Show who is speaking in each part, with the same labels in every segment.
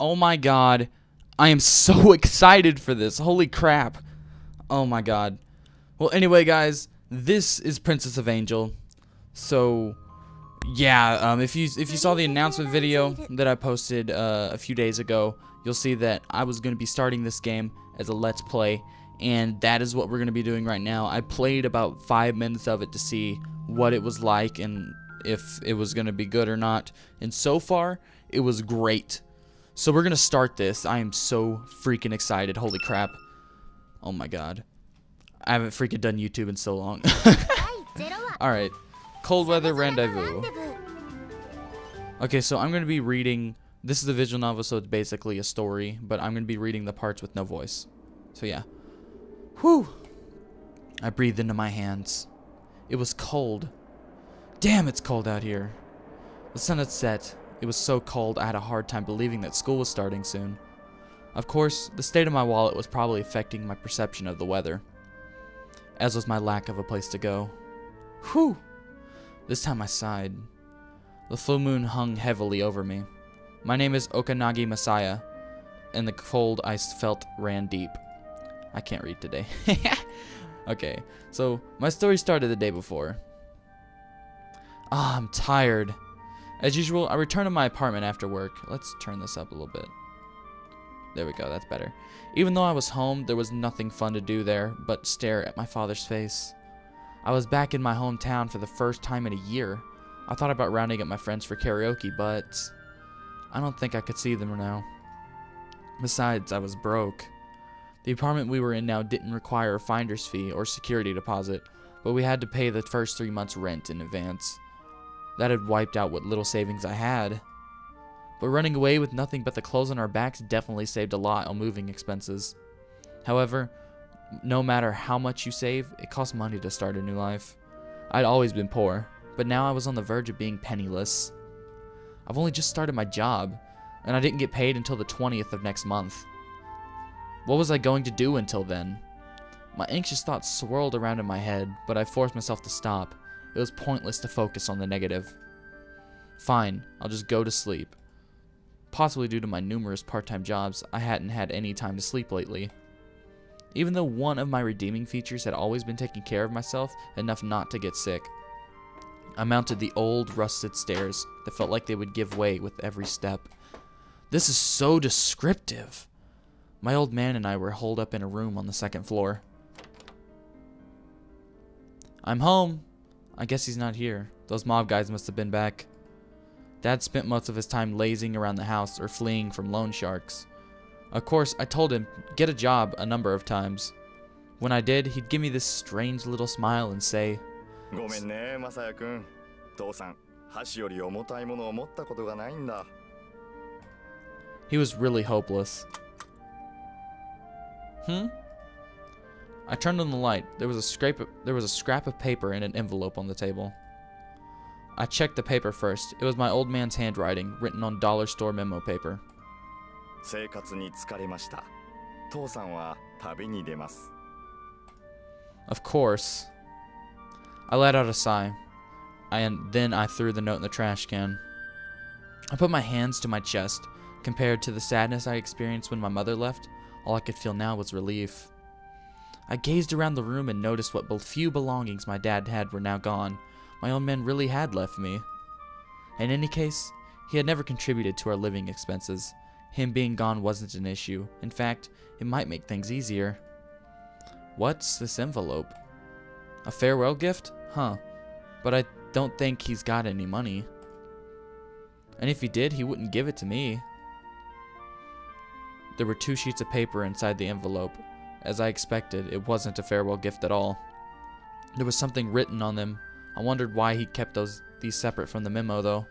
Speaker 1: Oh my god. I am so excited for this. Holy crap. Oh my god. Well, anyway, guys, this is Princess of Angel. So, yeah, if you saw the announcement video that I posted a few days ago, you'll see that I was going to be starting this game as a Let's Play, and that is what we're going to be doing right now. I played about 5 minutes of it to see what it was like and if it was going to be good or not, and so far, it was great. So we're going to start this. I am so freaking excited. Holy crap. Oh my god. I haven't freaking done YouTube in so long. Alright. Cold Weather Rendezvous. Okay, so I'm going to be reading. This is a visual novel, so it's basically a story, but I'm going to be reading the parts with no voice. So yeah. Whew. I breathed into my hands. It was cold. Damn, it's cold out here. The sun had set. It was so cold I had a hard time believing that school was starting soon. Of course, the state of my wallet was probably affecting my perception of the weather, as was my lack of a place to go. Whew! This time I sighed. The full moon hung heavily over me. My name is Okanagi Messiah, and the cold I felt ran deep. I can't read today. Okay, so my story started the day before. I'm tired. As usual, I returned to my apartment after work. Let's turn this up a little bit. There we go, that's better. Even though I was home, there was nothing fun to do there but stare at my father's face. I was back in my hometown for the first time in a year. I thought about rounding up my friends for karaoke, but I don't think I could see them now. Besides, I was broke. The apartment we were in now didn't require a finder's fee or security deposit, but we had to pay the first 3 months' rent in advance. That had wiped out what little savings I had. But running away with nothing but the clothes on our backs definitely saved a lot on moving expenses. However, no matter how much you save, it costs money to start a new life. I'd always been poor, but now I was on the verge of being penniless. I've only just started my job, and I didn't get paid until the 20th of next month. What was I going to do until then? My anxious thoughts swirled around in my head, but I forced myself to stop. It was pointless to focus on the negative. Fine, I'll just go to sleep. Possibly due to my numerous part-time jobs, I hadn't had any time to sleep lately. Even though one of my redeeming features had always been taking care of myself enough not to get sick. I mounted the old, rusted stairs that felt like they would give way with every step. This is so descriptive. My old man and I were holed up in a room on the 2nd floor. I'm home. I guess he's not here. Those mob guys must have been back. Dad spent most of his time lazing around the house or fleeing from loan sharks. Of course, I told him, get a job a number of times. When I did, he'd give me this strange little smile and say, he was really hopeless. I turned on the light. There was a scrap of paper in an envelope on the table. I checked the paper first. It was my old man's handwriting, written on dollar store memo paper. Of course. I let out a sigh, and then I threw the note in the trash can. I put my hands to my chest. Compared to the sadness I experienced when my mother left, all I could feel now was relief. I gazed around the room and noticed what few belongings my dad had were now gone. My old man really had left me. In any case, he had never contributed to our living expenses. Him being gone wasn't an issue. In fact, it might make things easier. What's this envelope? A farewell gift? Huh. But I don't think he's got any money. And if he did, he wouldn't give it to me. There were 2 sheets of paper inside the envelope. As I expected, it wasn't a farewell gift at all. There was something written on them. I wondered why he kept these separate from the memo, though.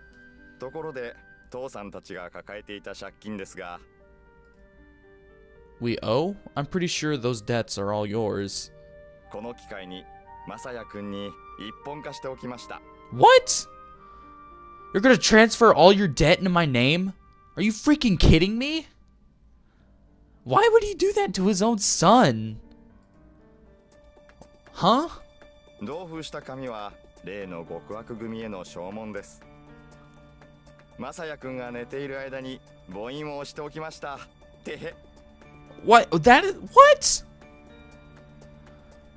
Speaker 1: We owe? I'm pretty sure those debts are all yours. What? You're gonna transfer all your debt into my name? Are you freaking kidding me? Why would he do that to his own son? Huh?
Speaker 2: まさやくんが寝ている間に母音を押しておきました。てへ。
Speaker 1: What? That is what?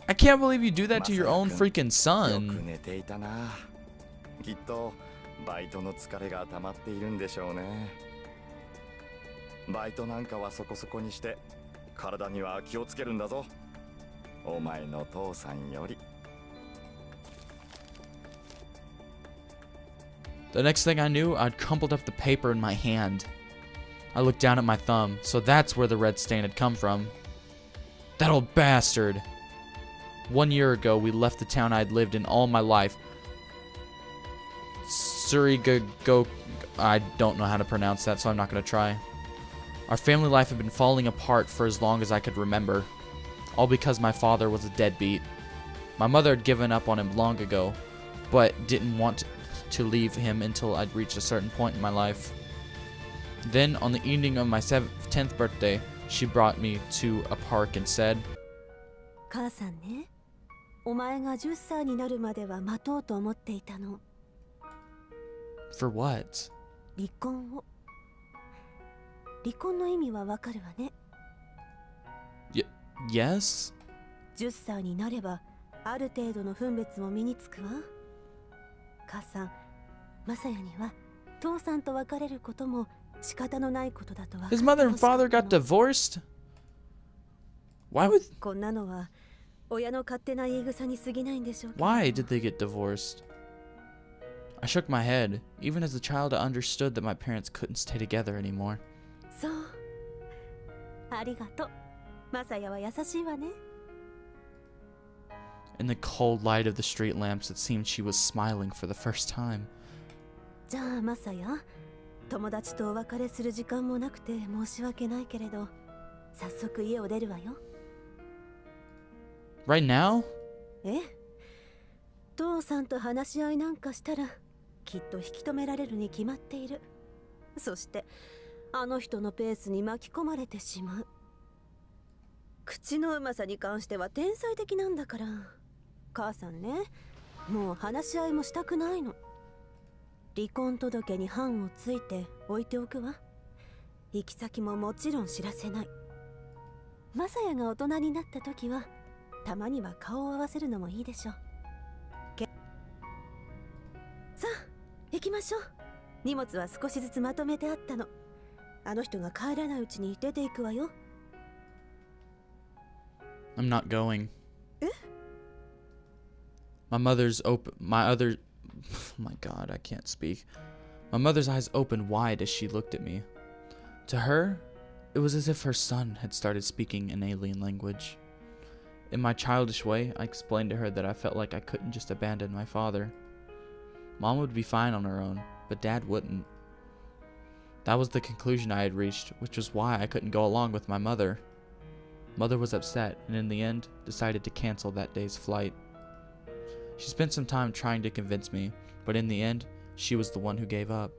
Speaker 1: I can't believe you do that to your own freaking
Speaker 2: よく
Speaker 1: son.
Speaker 2: 寝ていたな。きっとバイトの疲れが溜まっているんでしょうね。バイトなんかはそこそこにして体には気をつけるんだぞ。お前の父さんより。
Speaker 1: The next thing I knew, I'd crumpled up the paper in my hand. I looked down at my thumb, so that's where the red stain had come from. That old bastard. 1 year ago, we left the town I'd lived in all my life. Surigago. I don't know how to pronounce that, so I'm not going to try. Our family life had been falling apart for as long as I could remember. All because my father was a deadbeat. My mother had given up on him long ago, but didn't want to leave him until I'd reached a certain point in my life. Then, on the evening of my 10th birthday, she brought me to a park and said,
Speaker 3: 母さんね、お前が10歳になるまでは待とうと思っていたの。
Speaker 1: For what?
Speaker 3: 離婚を。離婚の意味はわかるわね。
Speaker 1: Yes?
Speaker 3: 10歳になれば、ある程度の分別も身につくわ。母さん、マサヤには父さんと別れることも仕方のないことだと分かってほし
Speaker 1: His
Speaker 3: かったの。
Speaker 1: mother and father got divorced? Why would...
Speaker 3: こんなのは親の勝手な言い草に過ぎないんでしょうけど。
Speaker 1: Why did they get divorced? I shook my head. Even as a child, I understood that my parents couldn't stay together anymore.
Speaker 3: そう。ありがとう。マサヤは優しいわね。
Speaker 1: In the cold light of the street lamps, it seemed she was smiling for the first time.
Speaker 3: じゃあマサヤ、友達とお別れする時間もなくて申し訳ないけれど、早速家を出るわよ。
Speaker 1: Right now?
Speaker 3: ええ。父さんと話し合いなんかしたら、きっと引き止められるに決まっている。そして、あの人のペースに巻き込まれてしまう。口のうまさに関しては天才的なんだから。母さんね、もう話し合いもしたくないの。離婚届に判をついて置いておくわ。行き先ももちろん知らせない。マサヤが大人になった時は、たまには顔を合わせるのもいいでしょう。さあ、行きましょう。荷物は少しずつまとめてあったの。あの人が帰らないうちに出ていくわよ。
Speaker 1: I'm not going.
Speaker 3: え?
Speaker 1: My my God, I can't speak. My mother's eyes opened wide as she looked at me. To her, it was as if her son had started speaking an alien language. In my childish way, I explained to her that I felt like I couldn't just abandon my father. Mom would be fine on her own, but Dad wouldn't. That was the conclusion I had reached, which was why I couldn't go along with my mother. Mother was upset, and in the end, decided to cancel that day's flight. She spent some time trying to convince me, but in the end, she was the one who gave up.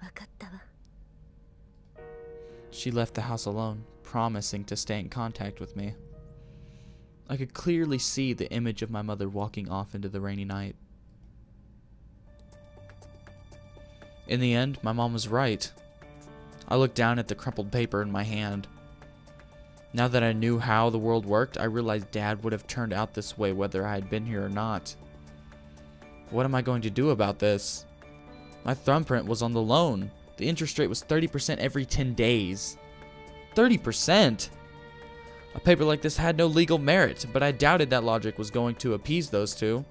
Speaker 3: わかったわ。
Speaker 1: She left the house alone, promising to stay in contact with me. I could clearly see the image of my mother walking off into the rainy night. In the end, my mom was right. I looked down at the crumpled paper in my hand. Now that I knew how the world worked, I realized Dad would have turned out this way whether I had been here or not. What am I going to do about this? My thumbprint was on the loan. The interest rate was 30% every 10 days. 30%? A paper like this had no legal merit, but I doubted that logic was going to appease those two.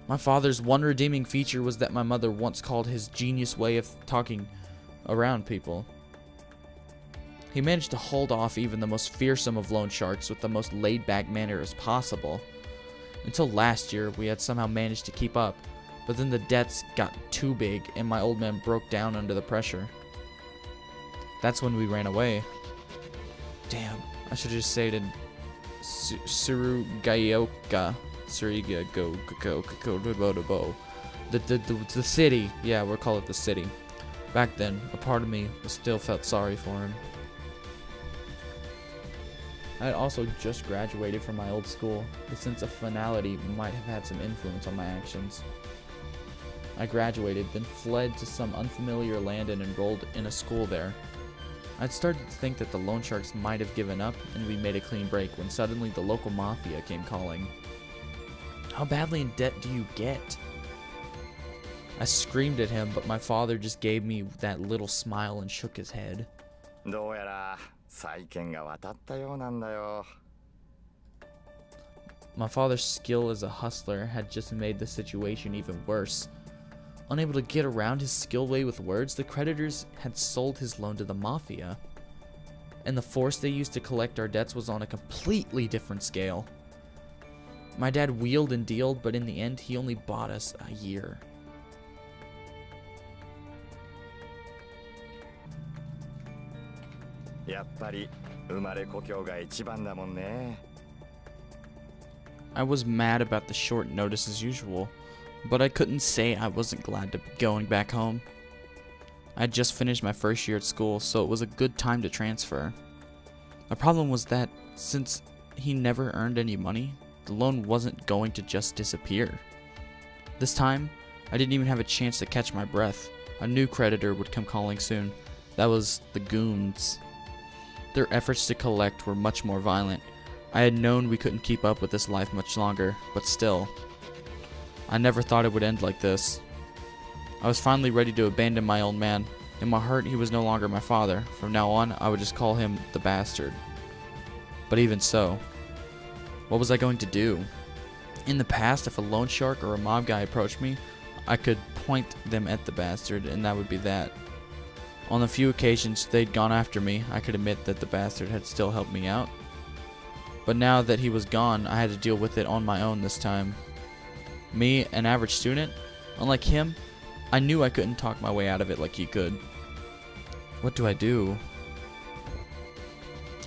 Speaker 1: My father's one redeeming feature was that my mother once called his genius way of talking around people. He managed to hold off even the most fearsome of loan sharks with the most laid-back manner as possible. Until last year, we had somehow managed to keep up, but then the debts got too big and my old man broke down under the pressure. That's when we ran away. Damn, I should just say it in Surugaoka. The city. Yeah, we'll call it the city. Back then, a part of me still felt sorry for him. I had also just graduated from my old school. The sense of finality might have had some influence on my actions. I I graduated, then fled to some unfamiliar land and enrolled in a school there. I'd started to think that the loan sharks might have given up and we made a clean break when suddenly the local mafia came calling. How badly in debt do you get? I screamed at him, but my father just gave me that little smile and shook his head.
Speaker 2: どうやら債権が渡ったようなんだよ。
Speaker 1: My father's skill as a hustler had just made the situation even worse. Unable to get around his skilled with words, the creditors had sold his loan to the mafia. And the force they used to collect our debts was on a completely different scale. My dad wheeled and dealed, but in the end, he only bought us a year. I was mad about the short notice as usual, but I couldn't say I wasn't glad to be going back home. I had just finished my first year at school, so it was a good time to transfer. My problem was that, since he never earned any money, the loan wasn't going to just disappear. This time, I didn't even have a chance to catch my breath. A new creditor would come calling soon. That was the goons. Their efforts to collect were much more violent. I had known we couldn't keep up with this life much longer, but still. I never thought it would end like this. I was finally ready to abandon my old man. In my heart, he was no longer my father. From now on, I would just call him the bastard. But even so, what was I going to do? In the past, if a loan shark or a mob guy approached me, I could point them at the bastard, and that would be that. On the few occasions they'd gone after me, I could admit that the bastard had still helped me out. But now that he was gone, I had to deal with it on my own this time. Me, an average student, unlike him, I knew I couldn't talk my way out of it like he could. What do I do?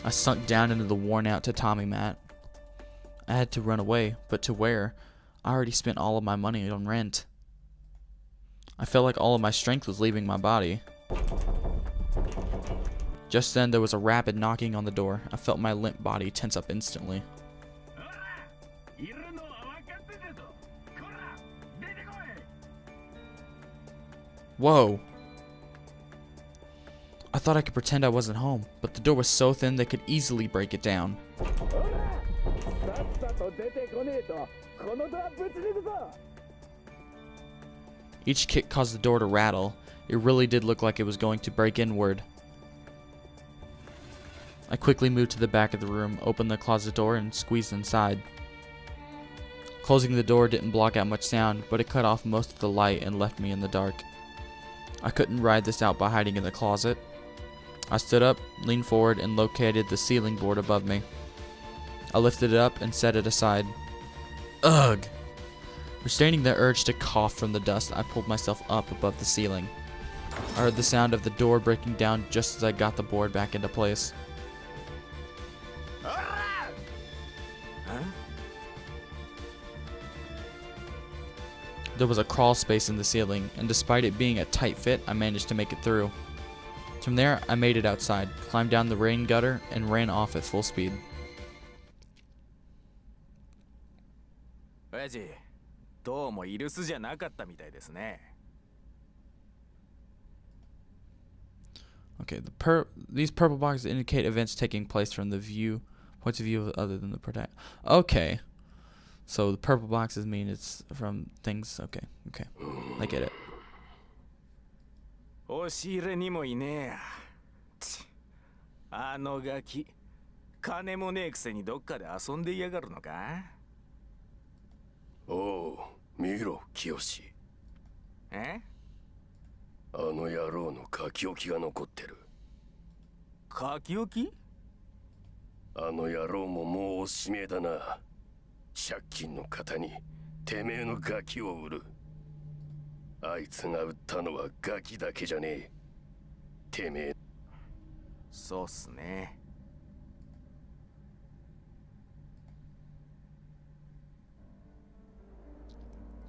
Speaker 1: I sunk down into the worn-out tatami mat. I had to run away, but to where? I already spent all of my money on rent. I felt like all of my strength was leaving my body. Just then, there was a rapid knocking on the door. I felt my limp body tense up instantly. Whoa! I thought I could pretend I wasn't home, but the door was so thin they could easily break it down. Each kick caused the door to rattle. It really did look like it was going to break inward. I quickly moved to the back of the room, opened the closet door, and squeezed inside. Closing the door didn't block out much sound, but it cut off most of the light and left me in the dark. I couldn't ride this out by hiding in the closet. I stood up, leaned forward, and located the ceiling board above me. I lifted it up and set it aside. Ugh! Restraining the urge to cough from the dust, I pulled myself up above the ceiling. I heard the sound of the door breaking down just as I got the board back into place. There was a crawl space in the ceiling, and despite it being a tight fit, I managed to make it through. From there, I made it outside, climbed down the rain gutter, and ran off at full speed. Okay, these purple boxes indicate events taking place from the points of view other than the protagonist. Okay. So the purple boxes mean it's from things. Okay. I get it.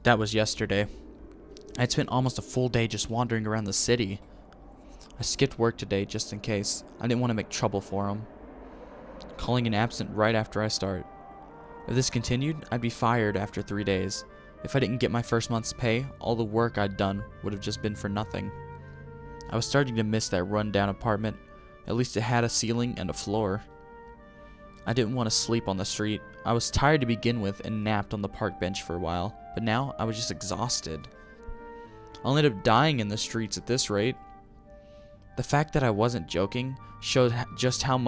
Speaker 1: That was yesterday. I'd spent almost a full day just wandering around the city. I skipped work today just in case. I didn't want to make trouble for him. Calling in absent right after I start. If this continued, I'd be fired after 3 days. If I didn't get my first month's pay, all the work I'd done would have just been for nothing. I was starting to miss that run-down apartment. At least it had a ceiling and a floor. I didn't want to sleep on the street. I was tired to begin with and napped on the park bench for a while, but now I was just exhausted. I'll end up dying in the streets at this rate. The fact that I wasn't joking showed just how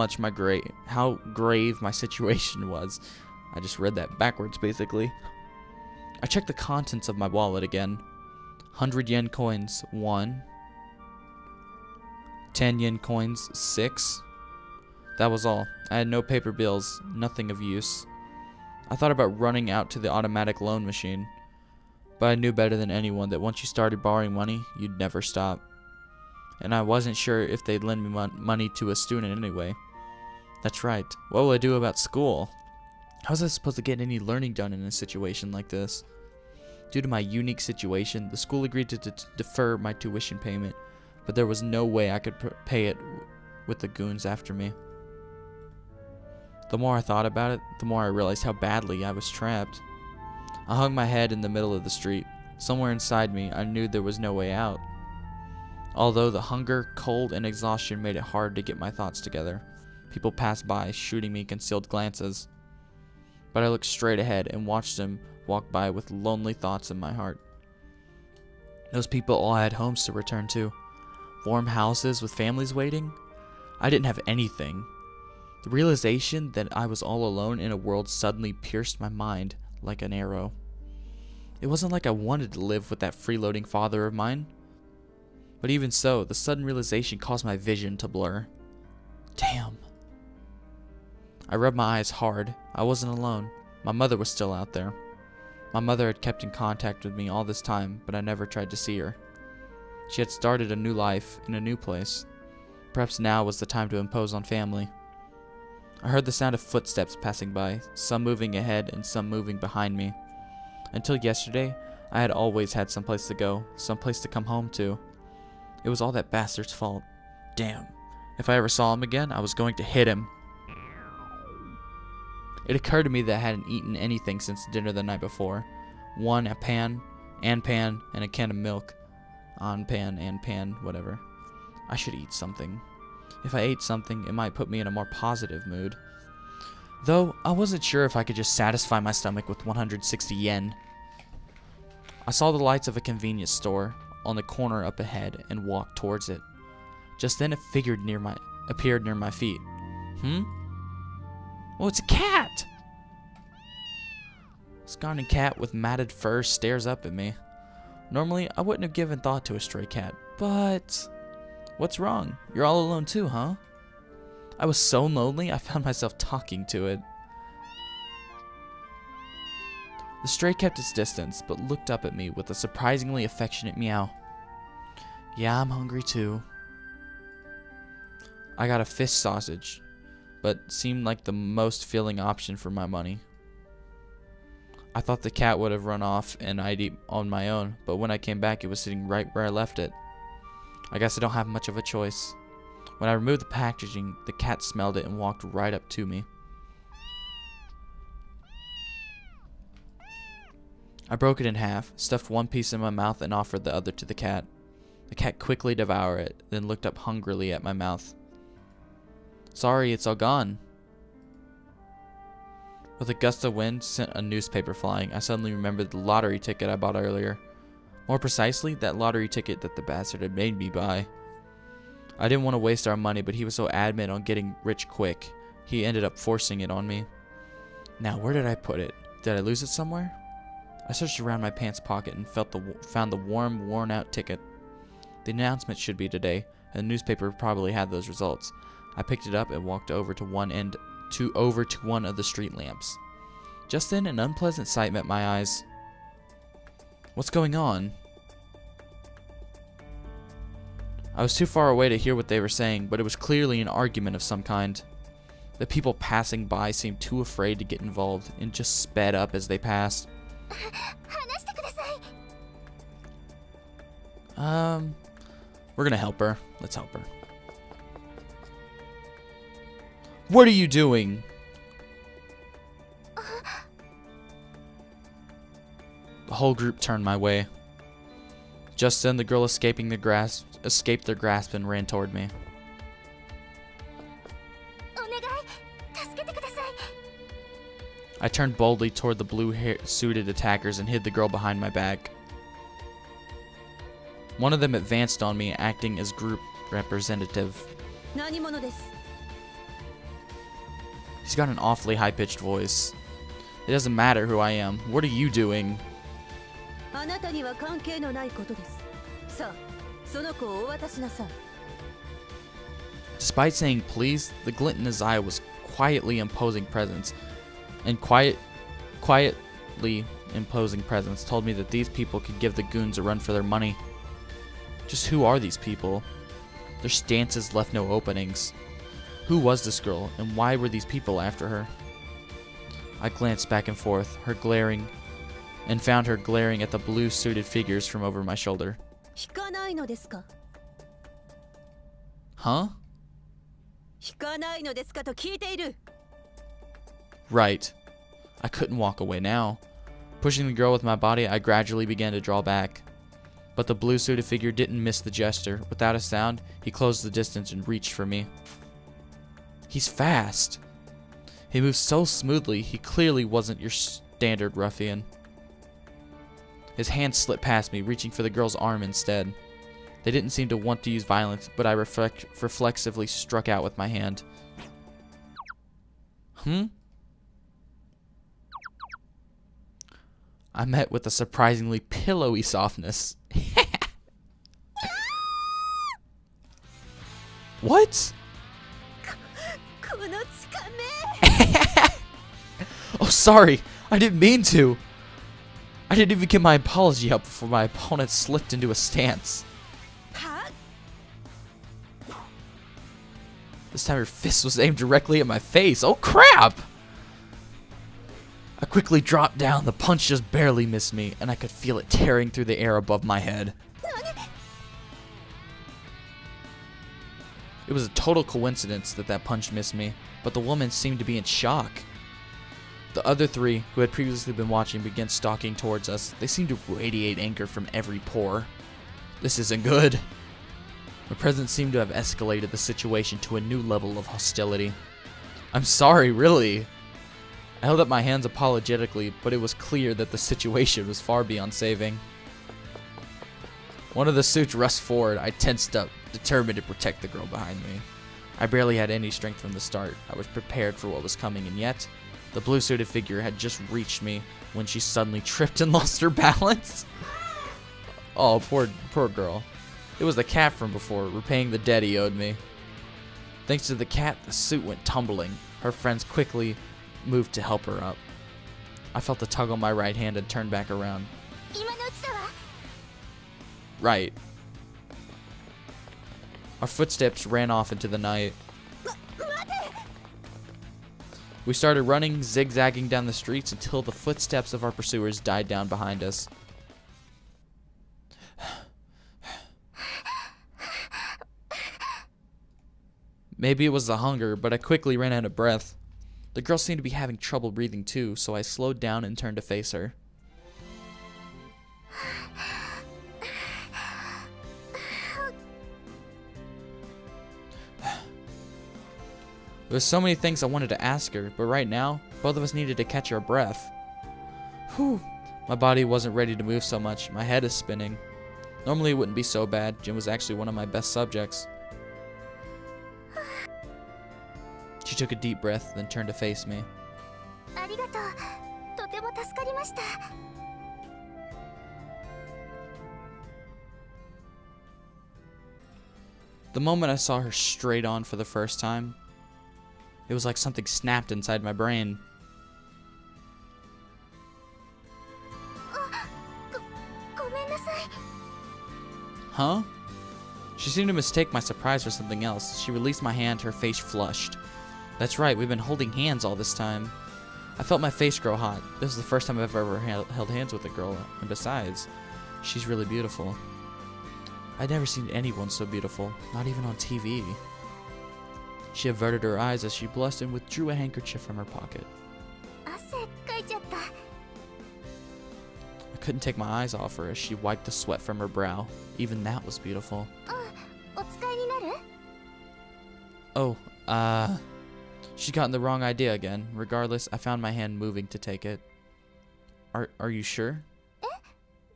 Speaker 1: grave my situation was. I just read that backwards, basically. I checked the contents of my wallet again. 100 yen coins, 1. 10 yen coins, 6. That was all. I had no paper bills, nothing of use. I thought about running out to the automatic loan machine, but I knew better than anyone that once you started borrowing money, you'd never stop. And I wasn't sure if they'd lend me money to a student anyway. That's right. What will I do about school? How was I supposed to get any learning done in a situation like this? Due to my unique situation, the school agreed to defer my tuition payment, but there was no way I could pay it with the goons after me. The more I thought about it, the more I realized how badly I was trapped. I hung my head in the middle of the street. Somewhere inside me, I knew there was no way out. Although the hunger, cold, and exhaustion made it hard to get my thoughts together. People passed by, shooting me concealed glances. But I looked straight ahead and watched them walk by with lonely thoughts in my heart. Those people all had homes to return to. Warm houses with families waiting. I didn't have anything. The realization that I was all alone in a world suddenly pierced my mind like an arrow. It wasn't like I wanted to live with that freeloading father of mine. But even so, the sudden realization caused my vision to blur. Damn. I rubbed my eyes hard. I wasn't alone. My mother was still out there. My mother had kept in contact with me all this time, but I never tried to see her. She had started a new life in a new place. Perhaps now was the time to impose on family. I heard the sound of footsteps passing by, some moving ahead and some moving behind me. Until yesterday, I had always had someplace to go, someplace to come home to. It was all that bastard's fault. Damn. If I ever saw him again, I was going to hit him. It occurred to me that I hadn't eaten anything since dinner the night before. A pan, and a can of milk. On pan, and pan, whatever. I should eat something. If I ate something, it might put me in a more positive mood. Though, I wasn't sure if I could just satisfy my stomach with 160 yen. I saw the lights of a convenience store on the corner up ahead and walked towards it. Just then a figure appeared near my feet. Oh, it's a cat! A scrawny cat with matted fur stares up at me. Normally, I wouldn't have given thought to a stray cat, but... What's wrong? You're all alone too, huh? I was so lonely, I found myself talking to it. The stray kept its distance, but looked up at me with a surprisingly affectionate meow. Yeah, I'm hungry too. I got a fish sausage, but seemed like the most filling option for my money. I thought the cat would have run off and I'd eat on my own, but when I came back it was sitting right where I left it. I guess I don't have much of a choice. When I removed the packaging, the cat smelled it and walked right up to me. I broke it in half, stuffed one piece in my mouth and offered the other to the cat. The cat quickly devoured it, then looked up hungrily at my mouth. Sorry, it's all gone. With a gust of wind sent a newspaper flying, I suddenly remembered the lottery ticket I bought earlier. More precisely, that lottery ticket that the bastard had made me buy. I didn't want to waste our money, but he was so adamant on getting rich quick, he ended up forcing it on me. Now, where did I put it? Did I lose it somewhere? I searched around my pants pocket and found the warm, worn-out ticket. The announcement should be today, and the newspaper probably had those results. I picked it up and walked over to one of the street lamps. Just then, an unpleasant sight met my eyes. What's going on? I was too far away to hear what they were saying, but it was clearly an argument of some kind. The people passing by seemed too afraid to get involved and just sped up as they passed. We're gonna help her. Let's help her. What are you doing? The whole group turned my way. Just then, the girl escaped their grasp and ran toward me. I turned boldly toward the blue-suited attackers and hid the girl behind my back. One of them advanced on me, acting as group representative. He's got an awfully high-pitched voice. It doesn't matter who I am. What are you doing? Despite saying please, the glint in his eye was quietly imposing presence. And quietly imposing presence told me that these people could give the goons a run for their money. Just who are these people? Their stances left no openings. Who was this girl, and why were these people after her? I glanced back and forth, and found her glaring at the blue-suited figures from over my shoulder. Huh? Right. I couldn't walk away now. Pushing the girl with my body, I gradually began to draw back. But the blue-suited figure didn't miss the gesture. Without a sound, he closed the distance and reached for me. He's fast. He moves so smoothly, he clearly wasn't your standard ruffian. His hand slipped past me, reaching for the girl's arm instead. They didn't seem to want to use violence, but I reflexively struck out with my hand. I met with a surprisingly pillowy softness. What? Oh, sorry. I didn't mean to. I didn't even get my apology up before my opponent slipped into a stance. This time her fist was aimed directly at my face. Oh, crap! I quickly dropped down. The punch just barely missed me, and I could feel it tearing through the air above my head. It was a total coincidence that punch missed me, but the woman seemed to be in shock. The other three, who had previously been watching, began stalking towards us. They seemed to radiate anger from every pore. This isn't good. My presence seemed to have escalated the situation to a new level of hostility. I'm sorry, really. I held up my hands apologetically, but it was clear that the situation was far beyond saving. One of the suits rushed forward. I tensed up, determined to protect the girl behind me. I barely had any strength from the start. I was prepared for what was coming, and yet, the blue-suited figure had just reached me when she suddenly tripped and lost her balance. Oh, poor girl. It was the cat from before, repaying the debt he owed me. Thanks to the cat, the suit went tumbling. Her friends quickly moved to help her up. I felt a tug on my right hand and turned back around. Right. Our footsteps ran off into the night. We started running, zigzagging down the streets until the footsteps of our pursuers died down behind us. Maybe it was the hunger, but I quickly ran out of breath. The girl seemed to be having trouble breathing too, so I slowed down and turned to face her. There were so many things I wanted to ask her, but right now, both of us needed to catch our breath. Whew. My body wasn't ready to move so much. My head is spinning. Normally it wouldn't be so bad. Jin was actually one of my best subjects. She took a deep breath, then turned to face me. The moment I saw her straight on for the first time, it was like something snapped inside my brain. Huh? She seemed to mistake my surprise for something else. She released my hand, her face flushed. That's right, we've been holding hands all this time. I felt my face grow hot. This is the first time I've ever held hands with a girl, and besides, she's really beautiful. I'd never seen anyone so beautiful, not even on TV. She averted her eyes as she blushed and withdrew a handkerchief from her pocket. I couldn't take my eyes off her as she wiped the sweat from her brow. Even that was beautiful.
Speaker 4: お使いになる？
Speaker 1: Oh, she got in the wrong idea again. Regardless, I found my hand moving to take it. Are you sure?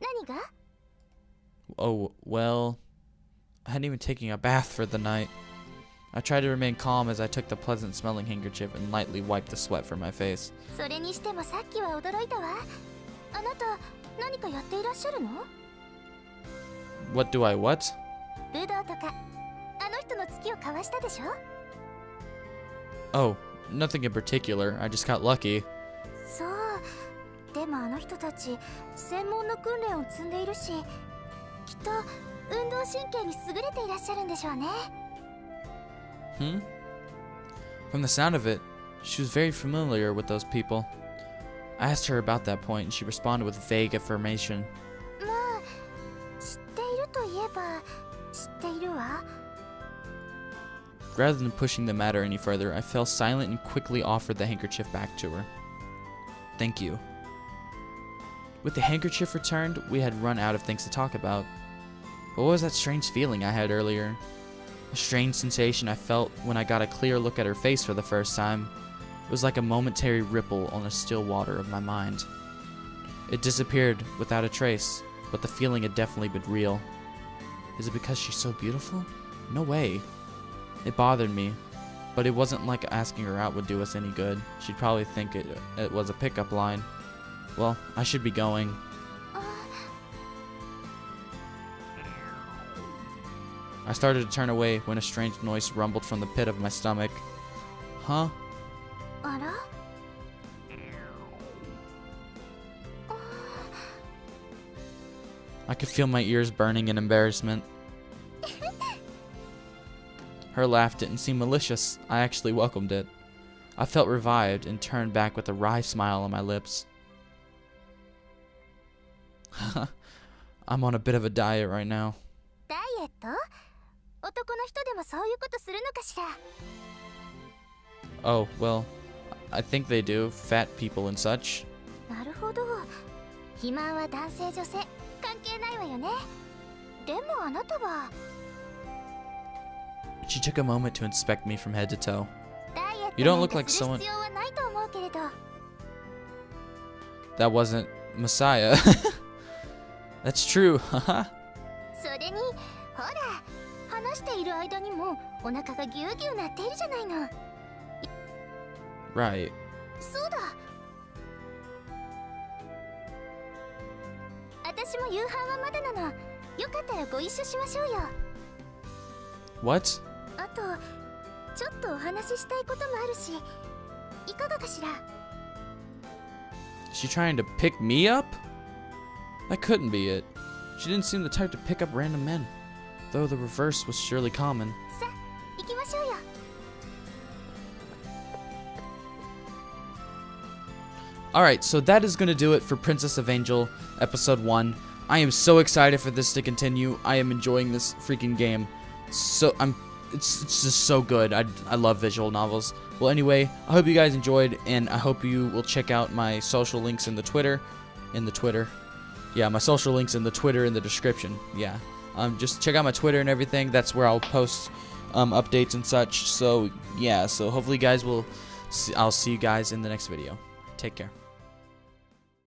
Speaker 4: 何が？
Speaker 1: Oh, well, I hadn't even taken a bath for the night. I tried to remain calm as I took the pleasant smelling handkerchief and lightly wiped the sweat from my face.
Speaker 4: それにしてもさっきは驚いたわ。あなた何かやっていらっしゃるの？
Speaker 1: What do I what?
Speaker 4: 武道とかあの人の月を交わしたでしょ？
Speaker 1: Oh, nothing in particular. I just got lucky.
Speaker 4: そう。でもあの人たち専門の訓練を積んでいるし、きっと運動神経に優れていらっしゃるんでしょうね。
Speaker 1: From the sound of it, she was very familiar with those people. I asked her about that point, and she responded with vague affirmation.
Speaker 4: まあ、知っていると言えば知っているわ。
Speaker 1: Rather than pushing the matter any further, I fell silent and quickly offered the handkerchief back to her. Thank you. With the handkerchief returned, we had run out of things to talk about. But what was that strange feeling I had earlier? A strange sensation I felt when I got a clear look at her face for the first time. It was like a momentary ripple on the still water of my mind. It disappeared without a trace, but the feeling had definitely been real. Is it because she's so beautiful? No way. It bothered me, but it wasn't like asking her out would do us any good. She'd probably think it was a pickup line. Well, I should be going. I started to turn away when a strange noise rumbled from the pit of my stomach. Huh?
Speaker 4: あら？
Speaker 1: I could feel my ears burning in embarrassment. Her laugh didn't seem malicious. I actually welcomed it. I felt revived and turned back with a wry smile on my lips. I'm on a bit of a diet right now.
Speaker 4: ダイエット？男の人でもそういうことするのかしら？
Speaker 1: Oh, well, I think they do. Fat people and such.
Speaker 4: なるほど。肥満は男性女性関係ないわよね。でもあなたは。
Speaker 1: She took a moment to inspect me from head to toe.
Speaker 4: ダイエッ
Speaker 1: You
Speaker 4: ト
Speaker 1: don't
Speaker 4: なん
Speaker 1: look
Speaker 4: か
Speaker 1: like
Speaker 4: する
Speaker 1: someone.
Speaker 4: 必要はないと思うけれど。
Speaker 1: That wasn't Messiah. That's true. Haha.
Speaker 4: それにほら話している間にもお腹がギュウギュウなっているじゃないの。
Speaker 1: Right.
Speaker 4: そうだ。私も夕飯はまだなの。よかったらご一緒しましょうよ。
Speaker 1: What?
Speaker 4: あとちょっとお話ししたいこともあるし、いかがかしら？
Speaker 1: Is she trying to pick me up? That couldn't be it. She didn't seem the type to pick up random men, though the reverse was surely common.
Speaker 4: さあ行きましょうよ。
Speaker 1: Alright, so that is going to do it for Princess Evangile Episode 1. I am so excited for this to continue. I am enjoying this freaking game. It's just so good. I love visual novels. Well, anyway, I hope you guys enjoyed, and I hope you will check out my social links in the Twitter. Yeah, my social links in the Twitter in the description. Yeah. Just check out my Twitter and everything. That's where I'll post updates and such. So, yeah. So, hopefully you guys will I'll see you guys in the next video. Take care.